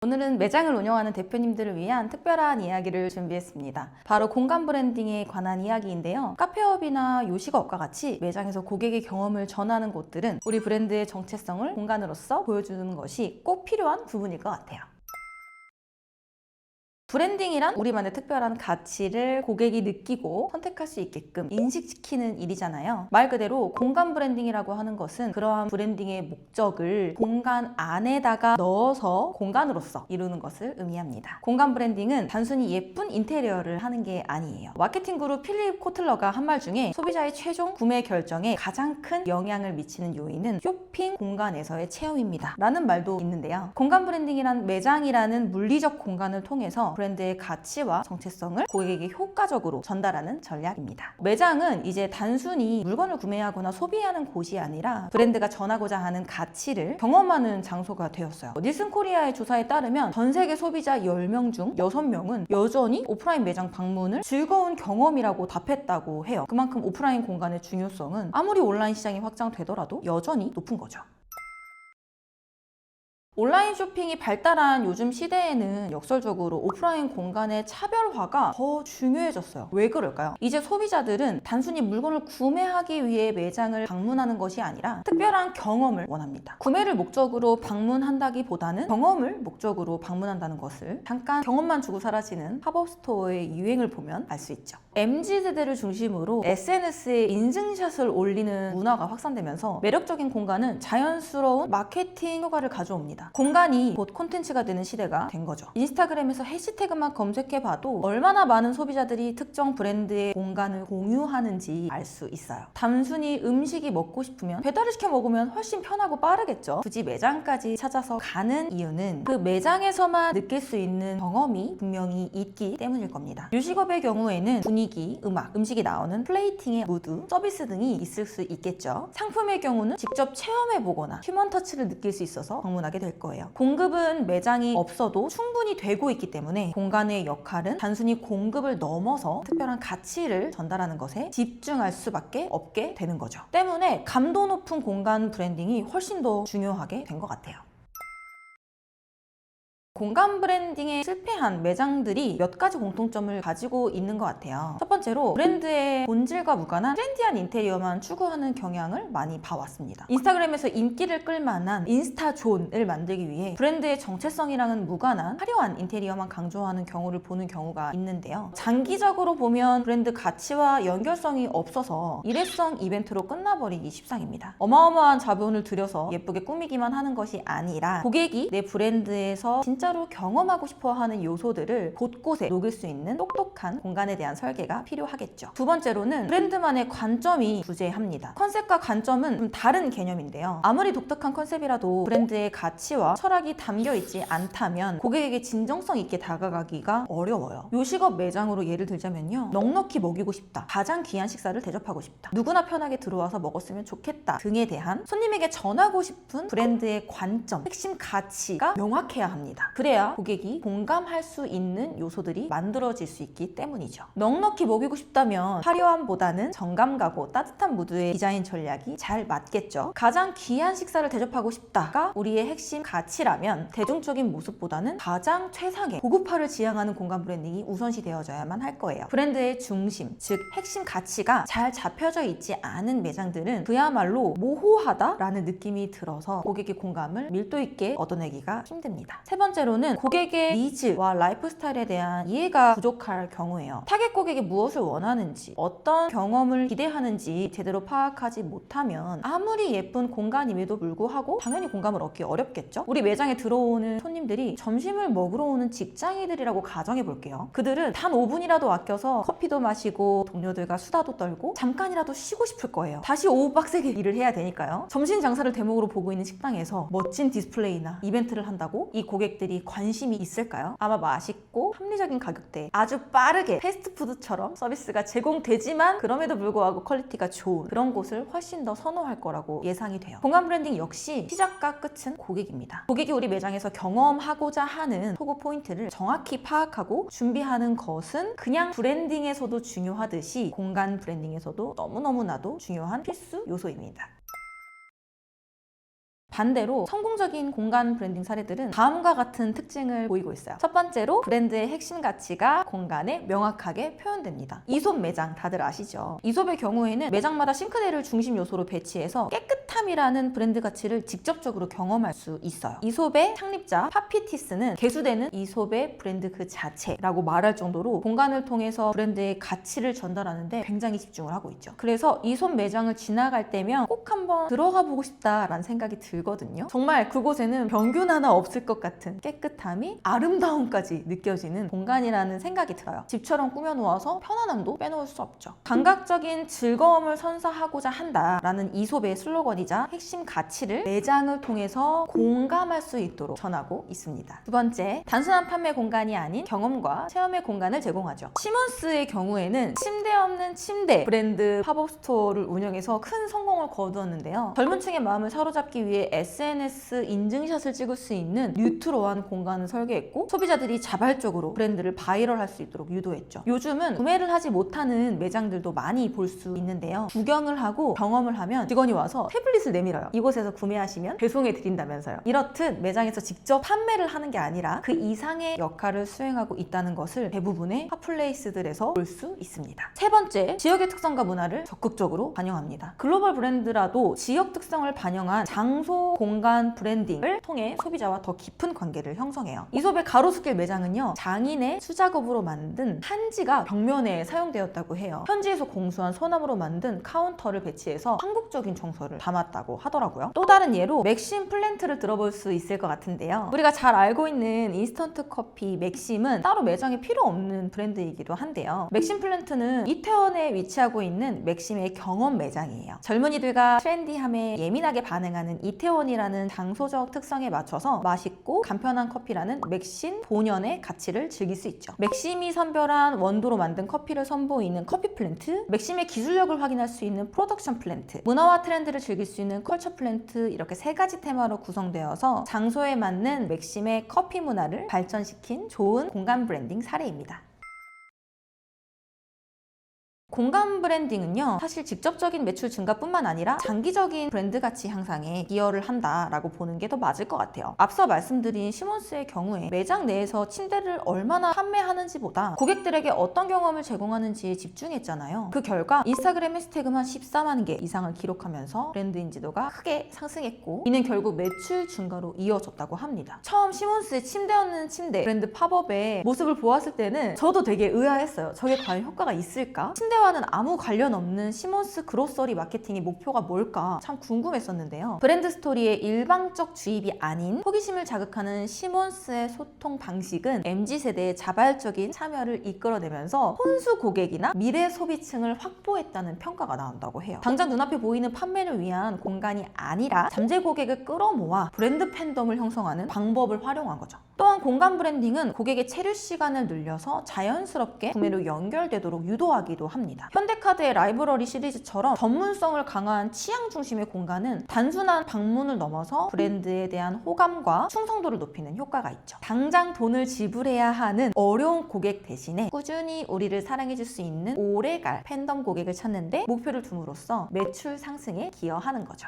오늘은 매장을 운영하는 대표님들을 위한 특별한 이야기를 준비했습니다. 바로 공간 브랜딩에 관한 이야기인데요. 카페업이나 요식업과 같이 매장에서 고객의 경험을 전하는 곳들은 우리 브랜드의 정체성을 공간으로서 보여주는 것이 꼭 필요한 부분일 것 같아요. 브랜딩이란 우리만의 특별한 가치를 고객이 느끼고 선택할 수 있게끔 인식시키는 일이잖아요. 말 그대로 공간 브랜딩이라고 하는 것은 그러한 브랜딩의 목적을 공간 안에다가 넣어서 공간으로서 이루는 것을 의미합니다. 공간 브랜딩은 단순히 예쁜 인테리어를 하는 게 아니에요. 마케팅 그룹 필립 코틀러가 한 말 중에 소비자의 최종 구매 결정에 가장 큰 영향을 미치는 요인은 쇼핑 공간에서의 체험입니다 라는 말도 있는데요. 공간 브랜딩이란 매장이라는 물리적 공간을 통해서 브랜드의 가치와 정체성을 고객에게 효과적으로 전달하는 전략입니다. 매장은 이제 단순히 물건을 구매하거나 소비하는 곳이 아니라 브랜드가 전하고자 하는 가치를 경험하는 장소가 되었어요. 닐슨 코리아의 조사에 따르면 전 세계 소비자 10명 중 6명은 여전히 오프라인 매장 방문을 즐거운 경험이라고 답했다고 해요. 그만큼 오프라인 공간의 중요성은 아무리 온라인 시장이 확장되더라도 여전히 높은 거죠. 온라인 쇼핑이 발달한 요즘 시대에는 역설적으로 오프라인 공간의 차별화가 더 중요해졌어요. 왜 그럴까요? 이제 소비자들은 단순히 물건을 구매하기 위해 매장을 방문하는 것이 아니라 특별한 경험을 원합니다. 구매를 목적으로 방문한다기보다는 경험을 목적으로 방문한다는 것을 잠깐 경험만 주고 사라지는 팝업 스토어의 유행을 보면 알 수 있죠. MZ세대를 중심으로 SNS에 인증샷을 올리는 문화가 확산되면서 매력적인 공간은 자연스러운 마케팅 효과를 가져옵니다. 공간이 곧 콘텐츠가 되는 시대가 된 거죠. 인스타그램에서 해시태그만 검색해봐도 얼마나 많은 소비자들이 특정 브랜드의 공간을 공유하는지 알 수 있어요. 단순히 음식이 먹고 싶으면 배달을 시켜 먹으면 훨씬 편하고 빠르겠죠. 굳이 매장까지 찾아서 가는 이유는 그 매장에서만 느낄 수 있는 경험이 분명히 있기 때문일 겁니다. 요식업의 경우에는 분위기, 음악, 음식이 나오는 플레이팅의 무드, 서비스 등이 있을 수 있겠죠. 상품의 경우는 직접 체험해보거나 휴먼 터치를 느낄 수 있어서 방문하게 될 거예요. 공급은 매장이 없어도 충분히 되고 있기 때문에 공간의 역할은 단순히 공급을 넘어서 특별한 가치를 전달하는 것에 집중할 수밖에 없게 되는 거죠. 때문에 감도 높은 공간 브랜딩이 훨씬 더 중요하게 된 것 같아요. 공간 브랜딩에 실패한 매장들이 몇 가지 공통점을 가지고 있는 것 같아요. 첫 번째로 브랜드의 본질과 무관한 트렌디한 인테리어만 추구하는 경향을 많이 봐왔습니다. 인스타그램에서 인기를 끌만한 인스타존을 만들기 위해 브랜드의 정체성이랑은 무관한 화려한 인테리어만 강조하는 경우를 보는 경우가 있는데요. 장기적으로 보면 브랜드 가치와 연결성이 없어서 일회성 이벤트로 끝나버리기 십상입니다. 어마어마한 자본을 들여서 예쁘게 꾸미기만 하는 것이 아니라 고객이 내 브랜드에서 진짜로 경험하고 싶어하는 요소들을 곳곳에 녹일 수 있는 똑똑한 공간에 대한 설계가 필요하겠죠. 두 번째로는 브랜드만의 관점이 부재합니다. 컨셉과 관점은 좀 다른 개념인데요. 아무리 독특한 컨셉이라도 브랜드의 가치와 철학이 담겨있지 않다면 고객에게 진정성 있게 다가가기가 어려워요. 요식업 매장으로 예를 들자면요. 넉넉히 먹이고 싶다, 가장 귀한 식사를 대접하고 싶다, 누구나 편하게 들어와서 먹었으면 좋겠다 등에 대한 손님에게 전하고 싶은 브랜드의 관점, 핵심 가치가 명확해야 합니다. 그래야 고객이 공감할 수 있는 요소들이 만들어질 수 있기 때문이죠. 넉넉히 먹이고 싶다면 화려함보다는 정감 가고 따뜻한 무드의 디자인 전략이 잘 맞겠죠. 가장 귀한 식사를 대접하고 싶다가 우리의 핵심 가치라면 대중적인 모습보다는 가장 최상의 고급화를 지향하는 공간 브랜딩이 우선시 되어져야만 할 거예요. 브랜드의 중심, 즉 핵심 가치가 잘 잡혀져 있지 않은 매장들은 그야말로 모호하다라는 느낌이 들어서 고객의 공감을 밀도 있게 얻어내기가 힘듭니다. 세 번째로는 고객의 니즈와 라이프 스타일에 대한 이해가 부족할 경우예요. 타겟 고객이 무엇을 원하는지, 어떤 경험을 기대하는지 제대로 파악하지 못하면 아무리 예쁜 공간임에도 불구하고 당연히 공감을 얻기 어렵겠죠. 우리 매장에 들어오는 손님들이 점심을 먹으러 오는 직장인들이라고 가정해 볼게요. 그들은 단 5분이라도 아껴서 커피도 마시고 동료들과 수다도 떨고 잠깐이라도 쉬고 싶을 거예요. 다시 오후 빡세게 일을 해야 되니까요. 점심 장사를 대목으로 보고 있는 식당에서 멋진 디스플레이나 이벤트를 한다고 이 고객들이 관심이 있을까요? 아마 맛있고 합리적인 가격대에 아주 빠르게 패스트푸드처럼 서비스가 제공되지만 그럼에도 불구하고 퀄리티가 좋은 그런 곳을 훨씬 더 선호할 거라고 예상이 돼요. 공간 브랜딩 역시 시작과 끝은 고객입니다. 고객이 우리 매장에서 경험하고자 하는 소구 포인트를 정확히 파악하고 준비하는 것은 그냥 브랜딩에서도 중요하듯이 공간 브랜딩에서도 너무너무나도 중요한 필수 요소입니다. 반대로 성공적인 공간 브랜딩 사례들은 다음과 같은 특징을 보이고 있어요. 첫 번째로 브랜드의 핵심 가치가 공간에 명확하게 표현됩니다. 이솝 매장 다들 아시죠? 이솝의 경우에는 매장마다 싱크대를 중심 요소로 배치해서 깨끗함이라는 브랜드 가치를 직접적으로 경험할 수 있어요. 이솝의 창립자 파피티스는 개수되는 이솝의 브랜드 그 자체라고 말할 정도로 공간을 통해서 브랜드의 가치를 전달하는데 굉장히 집중을 하고 있죠. 그래서 이솝 매장을 지나갈 때면 꼭 한번 들어가 보고 싶다라는 생각이 들거든요. 정말 그곳에는 병균 하나 없을 것 같은 깨끗함이 아름다움까지 느껴지는 공간이라는 생각이 들어요. 집처럼 꾸며놓아서 편안함도 빼놓을 수 없죠. 감각적인 즐거움을 선사하고자 한다라는 이솝의 슬로건이자 핵심 가치를 매장을 통해서 공감할 수 있도록 전하고 있습니다. 두 번째, 단순한 판매 공간이 아닌 경험과 체험의 공간을 제공하죠. 시몬스의 경우에는 침대 없는 침대 브랜드 팝업 스토어를 운영해서 큰 성공을 거두었는데요. 젊은 층의 마음을 사로잡기 위해 SNS 인증샷을 찍을 수 있는 뉴트로한 공간을 설계했고 소비자들이 자발적으로 브랜드를 바이럴할 수 있도록 유도했죠. 요즘은 구매를 하지 못하는 매장들도 많이 볼 수 있는데요. 구경을 하고 경험을 하면 직원이 와서 태블릿을 내밀어요. 이곳에서 구매하시면 배송해 드린다면서요. 이렇듯 매장에서 직접 판매를 하는 게 아니라 그 이상의 역할을 수행하고 있다는 것을 대부분의 핫플레이스들에서 볼 수 있습니다. 세 번째, 지역의 특성과 문화를 적극적으로 반영합니다. 글로벌 브랜드라도 지역 특성을 반영한 장소 공간 브랜딩을 통해 소비자와 더 깊은 관계를 형성해요. 이솝의 가로수길 매장은요, 장인의 수작업으로 만든 한지가 벽면에 사용되었다고 해요. 현지에서 공수한 소나무로 만든 카운터를 배치해서 한국적인 정서를 담았다고 하더라고요. 또 다른 예로 맥심 플랜트를 들어볼 수 있을 것 같은데요. 우리가 잘 알고 있는 인스턴트 커피 맥심은 따로 매장에 필요 없는 브랜드이기도 한데요. 맥심 플랜트는 이태원에 위치하고 있는 맥심의 경험 매장이에요. 젊은이들과 트렌디함에 예민하게 반응하는 이태원이라는 장소적 특성에 맞춰서 맛있고 간편한 커피라는 맥심 본연의 가치를 즐길 수 있죠. 맥심이 선별한 원두로 만든 커피를 선보이는 커피 플랜트, 맥심의 기술력을 확인할 수 있는 프로덕션 플랜트, 문화와 트렌드를 즐길 수 있는 컬처 플랜트, 이렇게 세 가지 테마로 구성되어서 장소에 맞는 맥심의 커피 문화를 발전시킨 좋은 공간 브랜딩 사례입니다. 공간 브랜딩은요, 사실 직접적인 매출 증가뿐만 아니라 장기적인 브랜드 가치 향상에 기여를 한다라고 보는 게 더 맞을 것 같아요. 앞서 말씀드린 시몬스의 경우에 매장 내에서 침대를 얼마나 판매하는지보다 고객들에게 어떤 경험을 제공하는지에 집중했잖아요. 그 결과 인스타그램 해시태그만 14만 개 이상을 기록하면서 브랜드 인지도가 크게 상승했고, 이는 결국 매출 증가로 이어졌다고 합니다. 처음 시몬스의 침대 없는 침대 브랜드 팝업의 모습을 보았을 때는 저도 되게 의아했어요. 저게 과연 효과가 있을까? 침대와는 아무 관련 없는 시몬스 그로서리 마케팅의 목표가 뭘까 참 궁금했었는데요. 브랜드 스토리의 일방적 주입이 아닌 호기심을 자극하는 시몬스의 소통 방식은 MZ세대의 자발적인 참여를 이끌어내면서 혼수 고객이나 미래 소비층을 확보했다는 평가가 나온다고 해요. 당장 눈앞에 보이는 판매를 위한 공간이 아니라 잠재 고객을 끌어모아 브랜드 팬덤을 형성하는 방법을 활용한 거죠. 또한 공간 브랜딩은 고객의 체류 시간을 늘려서 자연스럽게 구매로 연결되도록 유도하기도 합니다. 현대카드의 라이브러리 시리즈처럼 전문성을 강화한 취향 중심의 공간은 단순한 방문을 넘어서 브랜드에 대한 호감과 충성도를 높이는 효과가 있죠. 당장 돈을 지불해야 하는 어려운 고객 대신에 꾸준히 우리를 사랑해줄 수 있는 오래갈 팬덤 고객을 찾는데 목표를 둠으로써 매출 상승에 기여하는 거죠.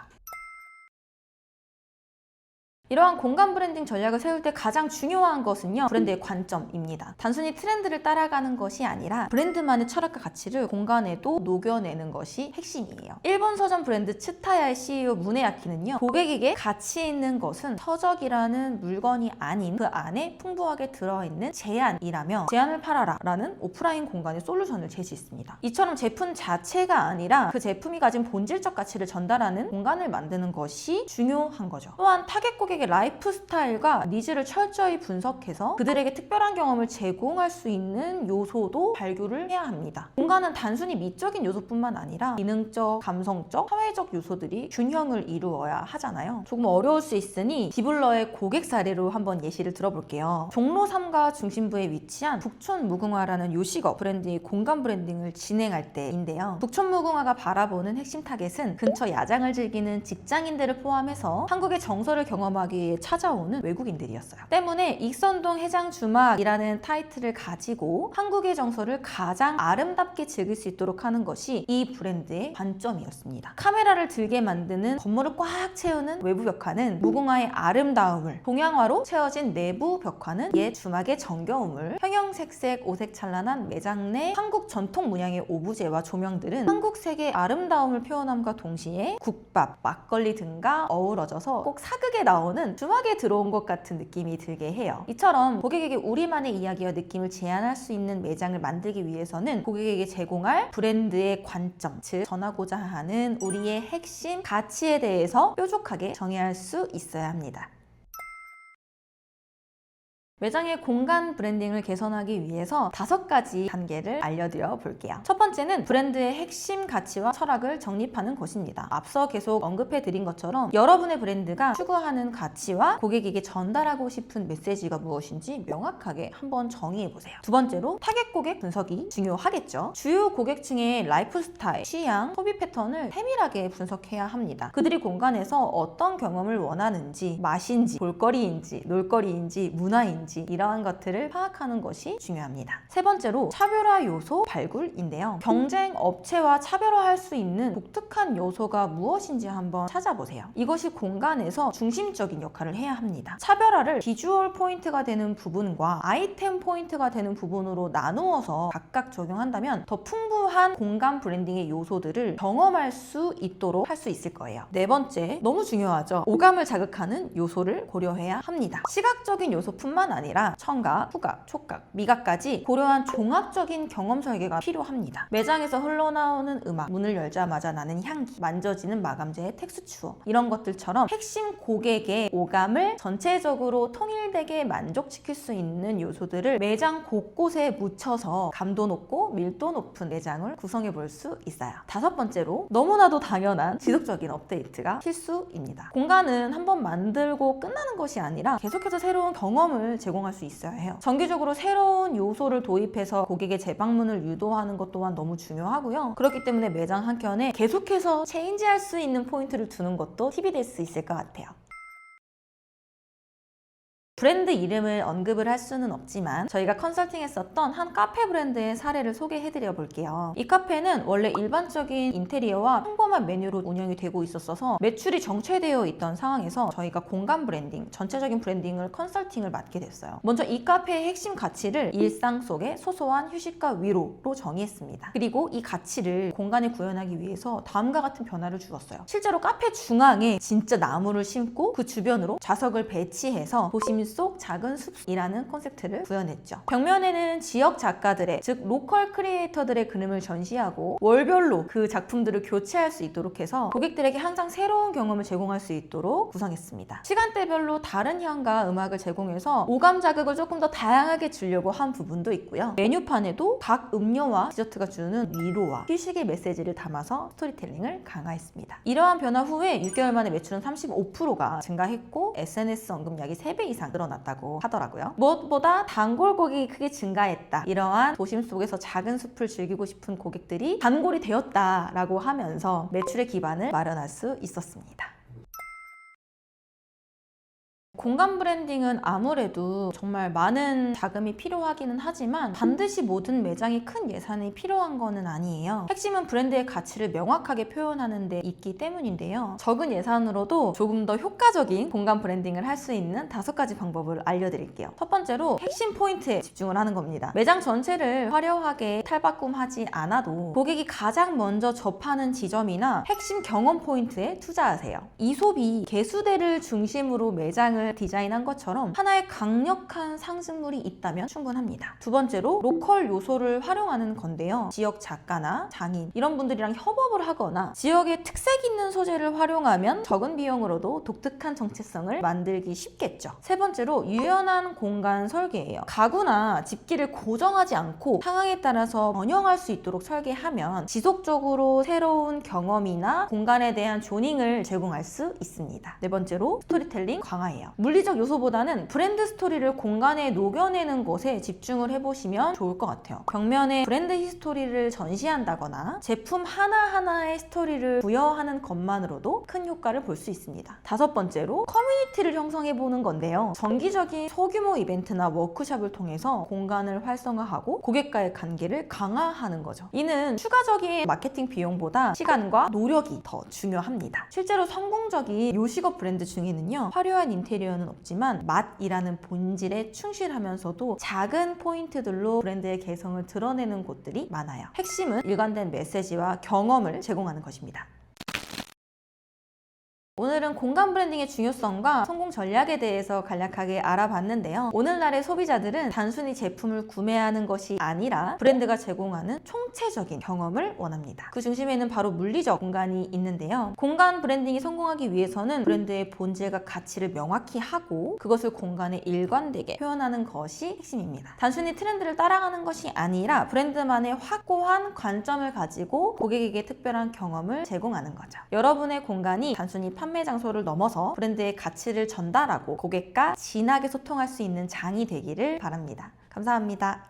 이러한 공간 브랜딩 전략을 세울 때 가장 중요한 것은요, 브랜드의 관점입니다. 단순히 트렌드를 따라가는 것이 아니라 브랜드만의 철학과 가치를 공간에도 녹여내는 것이 핵심이에요. 일본 서점 브랜드 츠타야의 CEO 무네야키는요, 고객에게 가치 있는 것은 서적이라는 물건이 아닌 그 안에 풍부하게 들어있는 제안이라며 제안을 팔아라 라는 오프라인 공간의 솔루션을 제시했습니다. 이처럼 제품 자체가 아니라 그 제품이 가진 본질적 가치를 전달하는 공간을 만드는 것이 중요한 거죠. 또한 타겟 고객 라이프 스타일과 니즈를 철저히 분석해서 그들에게 특별한 경험을 제공할 수 있는 요소도 발굴을 해야 합니다. 공간은 단순히 미적인 요소뿐만 아니라 기능적, 감성적, 사회적 요소들이 균형을 이루어야 하잖아요. 조금 어려울 수 있으니 디블러의 고객 사례로 한번 예시를 들어볼게요. 종로 3가 중심부에 위치한 북촌무궁화라는 요식업 브랜드의 공간 브랜딩을 진행할 때인데요. 북촌무궁화가 바라보는 핵심 타겟은 근처 야장을 즐기는 직장인들을 포함해서 한국의 정서를 경험하기 경험하기 위해 찾아오는 외국인들이었어요. 때문에 익선동 해장주막이라는 타이틀을 가지고 한국의 정서를 가장 아름답게 즐길 수 있도록 하는 것이 이 브랜드의 관점이었습니다. 카메라를 들게 만드는 건물을 꽉 채우는 외부 벽화는 무궁화의 아름다움을, 동양화로 채워진 내부 벽화는 옛 주막의 정겨움을, 형형색색 오색찬란한 매장 내 한국 전통 문양의 오브제와 조명들은 한국색의 아름다움을 표현함과 동시에 국밥, 막걸리 등과 어우러져서 꼭 사극에 나오는 주막에 들어온 것 같은 느낌이 들게 해요. 이처럼 고객에게 우리만의 이야기와 느낌을 제안할 수 있는 매장을 만들기 위해서는 고객에게 제공할 브랜드의 관점, 즉 전하고자 하는 우리의 핵심 가치에 대해서 뾰족하게 정의할 수 있어야 합니다. 매장의 공간 브랜딩을 개선하기 위해서 5가지 단계를 알려드려 볼게요. 첫 번째는 브랜드의 핵심 가치와 철학을 정립하는 것입니다. 앞서 계속 언급해드린 것처럼 여러분의 브랜드가 추구하는 가치와 고객에게 전달하고 싶은 메시지가 무엇인지 명확하게 한번 정의해보세요. 두 번째로 타겟 고객 분석이 중요하겠죠. 주요 고객층의 라이프 스타일, 취향, 소비 패턴을 세밀하게 분석해야 합니다. 그들이 공간에서 어떤 경험을 원하는지, 맛인지, 볼거리인지, 놀거리인지, 문화인지 이러한 것들을 파악하는 것이 중요합니다. 세 번째로 차별화 요소 발굴인데요. 경쟁 업체와 차별화할 수 있는 독특한 요소가 무엇인지 한번 찾아보세요. 이것이 공간에서 중심적인 역할을 해야 합니다. 차별화를 비주얼 포인트가 되는 부분과 아이템 포인트가 되는 부분으로 나누어서 각각 적용한다면 더 풍부한 공간 브랜딩의 요소들을 경험할 수 있도록 할 수 있을 거예요. 네 번째, 너무 중요하죠. 오감을 자극하는 요소를 고려해야 합니다. 시각적인 요소뿐만 아니라 청각, 후각, 촉각, 미각까지 고려한 종합적인 경험 설계가 필요합니다. 매장에서 흘러나오는 음악, 문을 열자마자 나는 향기, 만져지는 마감재의 텍스처, 이런 것들처럼 핵심 고객의 오감을 전체적으로 통일되게 만족시킬 수 있는 요소들을 매장 곳곳에 묻혀서 감도 높고 밀도 높은 매장을 구성해 볼 수 있어요. 다섯 번째로 너무나도 당연한 지속적인 업데이트가 필수입니다. 공간은 한번 만들고 끝나는 것이 아니라 계속해서 새로운 경험을 제공할 수 있어야 해요. 정기적으로 새로운 요소를 도입해서 고객의 재방문을 유도하는 것 또한 너무 중요하고요. 그렇기 때문에 매장 한켠에 계속해서 체인지할 수 있는 포인트를 두는 것도 팁이 될 수 있을 것 같아요. 브랜드 이름을 언급을 할 수는 없지만 저희가 컨설팅했었던 한 카페 브랜드의 사례를 소개해드려 볼게요. 이 카페는 원래 일반적인 인테리어와 평범한 메뉴로 운영이 되고 있었어서 매출이 정체되어 있던 상황에서 저희가 공간 브랜딩, 전체적인 브랜딩을 컨설팅을 맡게 됐어요. 먼저 이 카페의 핵심 가치를 일상 속의 소소한 휴식과 위로로 정의했습니다. 그리고 이 가치를 공간에 구현하기 위해서 다음과 같은 변화를 주었어요. 실제로 카페 중앙에 진짜 나무를 심고 그 주변으로 좌석을 배치해서 도심 속 작은 숲이라는 콘셉트를 구현했죠. 벽면에는 지역 작가들의, 즉 로컬 크리에이터들의 그림을 전시하고 월별로 그 작품들을 교체할 수 있도록 해서 고객들에게 항상 새로운 경험을 제공할 수 있도록 구성했습니다. 시간대별로 다른 향과 음악을 제공해서 오감 자극을 조금 더 다양하게 주려고 한 부분도 있고요. 메뉴판에도 각 음료와 디저트가 주는 위로와 휴식의 메시지를 담아서 스토리텔링을 강화했습니다. 이러한 변화 후에 6개월 만에 매출은 35%가 증가했고 SNS 언급량이 3배 이상 늘어났다고 하더라고요. 무엇보다 단골 고객이 크게 증가했다. 이러한 도심 속에서 작은 숲을 즐기고 싶은 고객들이 단골이 되었다라고 하면서 매출의 기반을 마련할 수 있었습니다. 공간 브랜딩은 아무래도 정말 많은 자금이 필요하기는 하지만 반드시 모든 매장이 큰 예산이 필요한 거는 아니에요. 핵심은 브랜드의 가치를 명확하게 표현하는 데 있기 때문인데요. 적은 예산으로도 조금 더 효과적인 공간 브랜딩을 할 수 있는 5가지 방법을 알려드릴게요. 첫 번째로 핵심 포인트에 집중을 하는 겁니다. 매장 전체를 화려하게 탈바꿈하지 않아도 고객이 가장 먼저 접하는 지점이나 핵심 경험 포인트에 투자하세요. 이솝이 개수대를 중심으로 매장을 디자인한 것처럼 하나의 강력한 상징물이 있다면 충분합니다. 두 번째로 로컬 요소를 활용하는 건데요. 지역 작가나 장인 이런 분들이랑 협업을 하거나 지역의 특색 있는 소재를 활용하면 적은 비용으로도 독특한 정체성을 만들기 쉽겠죠. 세 번째로 유연한 공간 설계예요. 가구나 집기를 고정하지 않고 상황에 따라서 변형할 수 있도록 설계하면 지속적으로 새로운 경험이나 공간에 대한 조닝을 제공할 수 있습니다. 네 번째로 스토리텔링 강화예요. 물리적 요소보다는 브랜드 스토리를 공간에 녹여내는 것에 집중을 해보시면 좋을 것 같아요. 벽면에 브랜드 히스토리를 전시한다거나 제품 하나하나의 스토리를 부여하는 것만으로도 큰 효과를 볼 수 있습니다. 다섯 번째로 커뮤니티를 형성해보는 건데요. 정기적인 소규모 이벤트나 워크숍을 통해서 공간을 활성화하고 고객과의 관계를 강화하는 거죠. 이는 추가적인 마케팅 비용보다 시간과 노력이 더 중요합니다. 실제로 성공적인 요식업 브랜드 중에는요, 화려한 인테리어는 없지만 맛이라는 본질에 충실하면서도 작은 포인트들로 브랜드의 개성을 드러내는 곳들이 많아요. 핵심은 일관된 메시지와 경험을 제공하는 것입니다. 오늘은 공간 브랜딩의 중요성과 성공 전략에 대해서 간략하게 알아봤는데요. 오늘날의 소비자들은 단순히 제품을 구매하는 것이 아니라 브랜드가 제공하는 총체적인 경험을 원합니다. 그 중심에는 바로 물리적 공간이 있는데요. 공간 브랜딩이 성공하기 위해서는 브랜드의 본질과 가치를 명확히 하고 그것을 공간에 일관되게 표현하는 것이 핵심입니다. 단순히 트렌드를 따라가는 것이 아니라 브랜드만의 확고한 관점을 가지고 고객에게 특별한 경험을 제공하는 거죠. 여러분의 공간이 단순히 판매 장소를 넘어서 브랜드의 가치를 전달하고 고객과 진하게 소통할 수 있는 장이 되기를 바랍니다. 감사합니다.